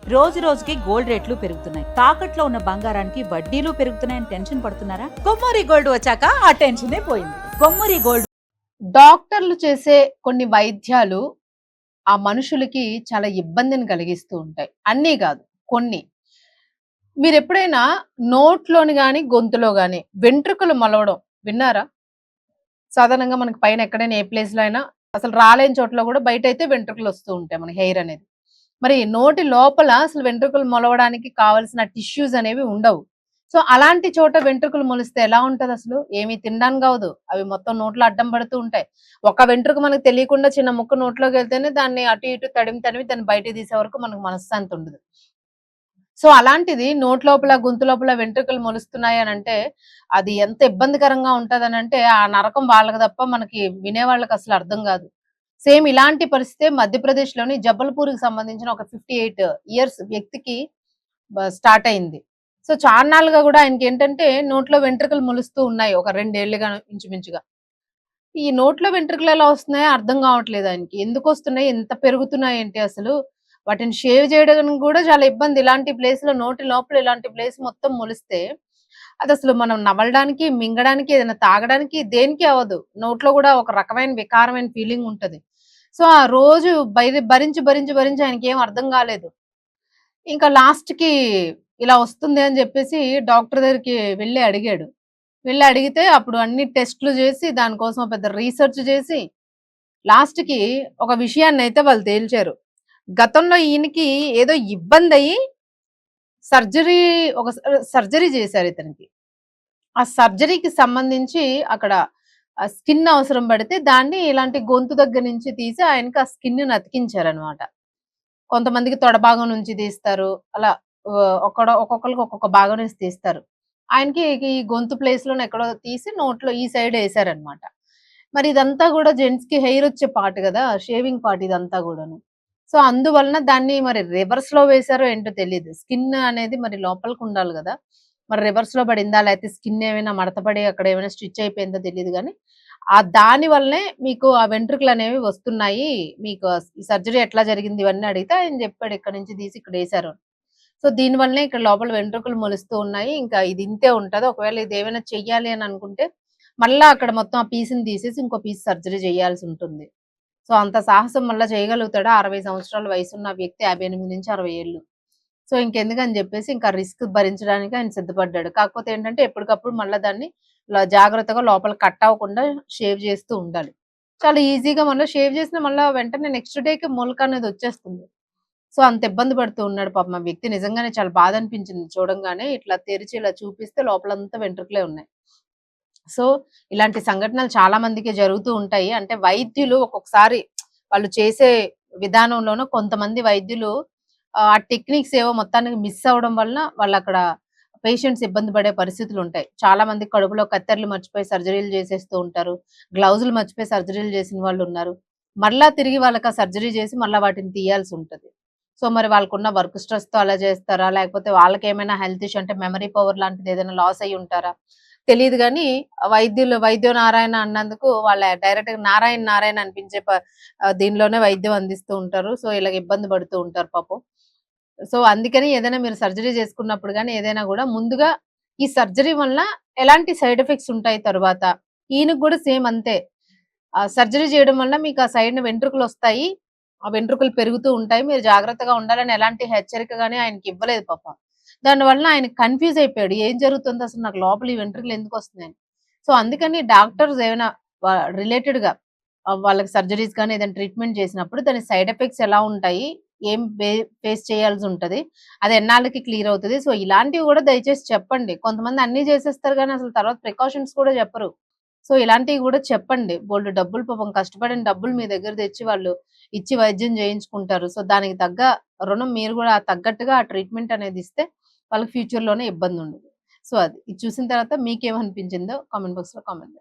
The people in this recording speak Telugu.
రోజు రోజుకి గోల్డ్ రేట్లు పెరుగుతున్నాయి. తాకట్లో ఉన్న బంగారానికి వడ్డీలు పెరుగుతున్నాయని టెన్షన్ పడుతున్నారా? కొమ్మూరి గోల్డ్ వచ్చాక ఆ టెన్షనే పోయింది. కొమ్మూరి గోల్డ్. డాక్టర్లు చేసే కొన్ని వైద్యాలు ఆ మనుషులకి చాలా ఇబ్బందిని కలిగిస్తూ ఉంటాయి. అన్నీ కాదు, కొన్ని. మీరెప్పుడైనా నోట్లోని గాని, గొంతులో గాని వెంట్రుకలు మొలవడం విన్నారా? సాధారణంగా మనకి పైన ఎక్కడైనా ఏ ప్లేస్‌లో అయినా అసలు రాలేని చోట్ల కూడా బయటైతే వెంట్రుకలు వస్తూ ఉంటాయి, మన హెయిర్ అనేది. మరి నోటి లోపల అసలు వెంట్రుకలు మొలవడానికి కావాల్సిన టిష్యూస్ అనేవి ఉండవు. సో, అలాంటి చోట వెంట్రుకలు మొలిస్తే ఎలా ఉంటదసలు? ఏమి తినడానికి అవ్వదు. అవి మొత్తం నోట్లో అడ్డం పడుతూ ఉంటాయి. ఒక వెంట్రుక మనకు తెలియకుండా చిన్న ముక్క నోట్లోకెళ్తేనే దాన్ని అటు ఇటు తడిమి తడిమి దాన్ని బయటికి తీసే వరకు మనకు మనశ్శాంతి ఉండదు. సో, అలాంటిది నోటి లోపల, గొంతు లోపల వెంట్రుకలు మొలుస్తున్నాయి అనంటే, అది ఎంత ఇబ్బందికరంగా ఉంటదనంటే, ఆ నరకం వాళ్ళకి తప్ప మనకి వినేవాళ్ళకి అసలు అర్థం గాదు. సేమ్ ఇలాంటి పరిస్థితే మధ్యప్రదేశ్‌లోని జబల్పూర్‌కి సంబంధించిన ఒక 58 ఇయర్స్ వ్యక్తికి స్టార్ట్ అయింది. సో, చాన్నాళ్లుగా గూడా ఆయనకేంటంటే నోట్లో వెంట్రుకలు మొలుస్తూ ఉన్నాయి. ఒక 2 ఏళ్లుగా ఇంచుమించుగా. ఈ నోట్లో వెంట్రుకలు ఎలా వస్తున్నాయో అర్థం గావట్లేదు ఆయనకి. ఎందుకొస్తున్నాయి? ఎంత పెరుగుతున్నాయేంటి అసలు? వాటిని షేవ్ చేయడానికి గూడా చాలా ఇబ్బంది. ఇలాంటి ప్లేస్‌లో నోటి లోపల ఇలాంటి ప్లేస్ మొత్తం మొలిస్తే, అదసలు మనం నమలడానికి, మింగడానికి, ఏదైనా తాగడానికి దేనికి అవ్వదు. నోట్లో గూడా ఒక రకమైన వికారమైన ఫీలింగ్ ఉంటది. సో, ఆ రోజు భరించి, భరించి, భరించి ఆయనకేం అర్థం గాలేదు. ఇంకా లాస్ట్‌కి ఇలా వస్తుంది అని జెప్పేసి డాక్టర్ దగ్గరికి వెళ్లి అడిగాడు. వెళ్లి అడిగితే అప్పుడు అన్ని టెస్ట్‌లు జేసి, దాని కోసం పెద్ద రీసెర్చ్ జేసి, లాస్ట్‌కి ఒక విషయాన్నయితే వాళ్ళు తేల్చారు. గతంలో ఈయనకి ఏదో ఇబ్బందయ్యి సర్జరీ సర్జరీ జేశారు ఇతనికి. ఆ సర్జరీకి సంబంధించి అక్కడ స్కిన్ అవసరం పడితే దాన్ని ఇలాంటి గొంతు దగ్గర నుంచి తీసి ఆయనకి ఆ స్కిన్‌ని అతికించారనమాట. కొంతమందికి తొడ భాగం నుంచి తీస్తారు. అలా ఒక్కొక్కళ్ళకి ఒక్కొక్క భాగం నుంచి తీస్తారు. ఆయనకి ఈ గొంతు ప్లేస్‌లోనే ఎక్కడో తీసి నోట్లో ఈ సైడ్ ఎసారనమాట. మరి ఇదంతా గూడా జెంట్స్‌కి హెయిర్ వచ్చే పార్ట్ గదా! షేవింగ్ పార్ట్ ఇదంతా గూడాను. సో, అందువలన దాన్ని మరి రివర్స్‌లో వేశారో ఏంటో తెలీదు. స్కిన్ అనేది మరి లోపలికుండాలి గదా! మరి రివర్స్‌లో పడిందా? లేకపోతే స్కిన్ ఏమైనా మడత పడి అక్కడ ఏమైనా స్టిచ్ అయిపోయిందో తెలీదు గానీ, దాని వల్లనే మీకు ఆ వెంట్రుకలనేవి వస్తున్నాయి. మీకు ఈ సర్జరీ ఎట్లా జరిగింది ఇవన్నీ అడిగితే ఆయన జెప్పాడు. ఇక్కడి నుంచి తీసి ఇక్కడేశారు. సో, దీని వల్లనే ఇక్కడ లోపల వెంట్రుకలు మొలుస్తూ ఉన్నాయి. ఇంకా ఇది ఇంతే ఉంటది. ఒకవేళ ఇదేమైనా చెయ్యాలి అని అనుకుంటే, మళ్ళా అక్కడ మొత్తం ఆ పీస్‌ని తీసేసి ఇంకో పీస్ సర్జరీ చేయాల్సుంటుంది. సో, అంత సాహసం మళ్ళా చేయగలుగుతాడా? 60 సంవత్సరాల వయసున్న వ్యక్తి 58-60 ఏళ్ళు. సో, ఇంకెందుకని జెప్పేసి ఇంకా రిస్క్ భరించడానికి ఆయన సిద్ధపడ్డాడు. కాకపోతే ఏంటంటే ఎప్పటికప్పుడు మళ్ళా దాన్ని జాగ్రత్తగా లోపల కట్ అవ్వకుండా షేవ్ చేస్తూ ఉండాలి. చాలా ఈజీగా మళ్ళా షేవ్ చేసిన మళ్ళా వెంటనే నెక్స్ట్ డేకి మొలకనేది వచ్చేస్తుంది. సో, అంత ఇబ్బంది పడుతూ ఉన్నాడు పాపం ఆ వ్యక్తి. నిజంగానే చాలా బాధనిపించింది చూడంగానే. ఇట్లా తెరిచి ఇలా చూపిస్తే లోపలంతా వెంట్రుకలే ఉన్నాయి. సో, ఇలాంటి సంఘటనలు చాలా మందికి జరుగుతూ ఉంటాయి. అంటే వైద్యులు ఒక్కొక్కసారి వాళ్ళు చేసే విధానంలోనూ కొంతమంది వైద్యులు ఆ టెక్నిక్స్ ఏవో మొత్తానికి మిస్ అవ్వడం వలన వాళ్ళక్కడ పేషెంట్స్ ఇబ్బంది పడే పరిస్థితులుంటాయి. చాలా మంది కడుపులో కత్తెరలు మర్చిపోయి సర్జరీలు చేసేస్తూ ఉంటారు. గ్లౌజులు మర్చిపోయి సర్జరీలు చేసిన వాళ్ళున్నారు. మరలా తిరిగి వాళ్ళకి ఆ సర్జరీ చేసి మళ్ళా వాటిని తీయాల్సుంటది. సో, మరి వాళ్ళకున్న వర్క్ స్ట్రెస్‌తో అలా చేస్తారా? లేకపోతే వాళ్ళకేమైనా హెల్త్ ఇష్యూ అంటే మెమరీ పవర్ లాంటిది ఏదైనా లాస్ అయ్యి ఉంటారా? తెలీదు గానీ వైద్యో నారాయణ అన్నందుకు వాళ్ళ డైరెక్ట్‌గా నారాయణ నారాయణ అనిపించే దీనిలోనే వైద్యం అందిస్తూ ఉంటారు. సో, ఇలాగ ఇబ్బంది పడుతూ ఉంటారు పాపం. సో, అందుకని ఏదైనా మీరు సర్జరీ చేసుకున్నప్పుడు గాని ఏదైనా గూడా ముందుగా ఈ సర్జరీ వలన ఎలాంటి సైడ్ ఎఫెక్ట్స్ ఉంటాయి తరువాత. ఈయనకి గూడా సేమ్ అంతే. సర్జరీ చేయడం వల్ల మీకు ఆ సైడ్‌న వెంట్రుకలొస్తాయి. ఆ వెంట్రుకలు పెరుగుతూ ఉంటాయి. మీరు జాగ్రత్తగా ఉండాలని ఎలాంటి హెచ్చరిక గాని ఆయనకివ్వలేదు పాపం. దానివలన ఆయన కన్‌ఫ్యూజ్ అయిపోయాడు. ఏం జరుగుతుందసలు నాకు లోపల ఈ వెంట్రుకలు ఎందుకొస్తున్నాయని. సో, అందుకని డాక్టర్స్ ఏమైనా రిలేటెడ్‌గా వాళ్ళకి సర్జరీస్ గాని ఏదైనా ట్రీట్మెంట్ చేసినప్పుడు దాని సైడ్ ఎఫెక్ట్స్ ఎలా ఉంటాయి? ఏం ఫేస్ చేయాల్సుంటది? అది ఎన్నాళ్ళకి క్లియర్ అవుతది? సో, ఇలాంటివి గూడా దయచేసి చెప్పండి. కొంతమంది అన్నీ చేసేస్తారు గానీ అసలు తర్వాత ప్రికాషన్స్ కూడా చెప్పరు. సో, ఇలాంటివి గూడా చెప్పండి. బోలెడు డబ్బులు పాపం కష్టపడిన డబ్బులు మీ దగ్గర తెచ్చి వాళ్ళు ఇచ్చి వైద్యం చేయించుకుంటారు. సో, దానికి తగ్గ రుణం మీరు గూడా తగ్గట్టుగా ఆ ట్రీట్మెంట్ అనేది ఇస్తే వాళ్ళకి ఫ్యూచర్‌లోనే ఇబ్బందుండదు. సో, అది. ఇది చూసిన తర్వాత మీకేమనిపించిందో కామెంట్ బాక్స్‌లో కామెంట్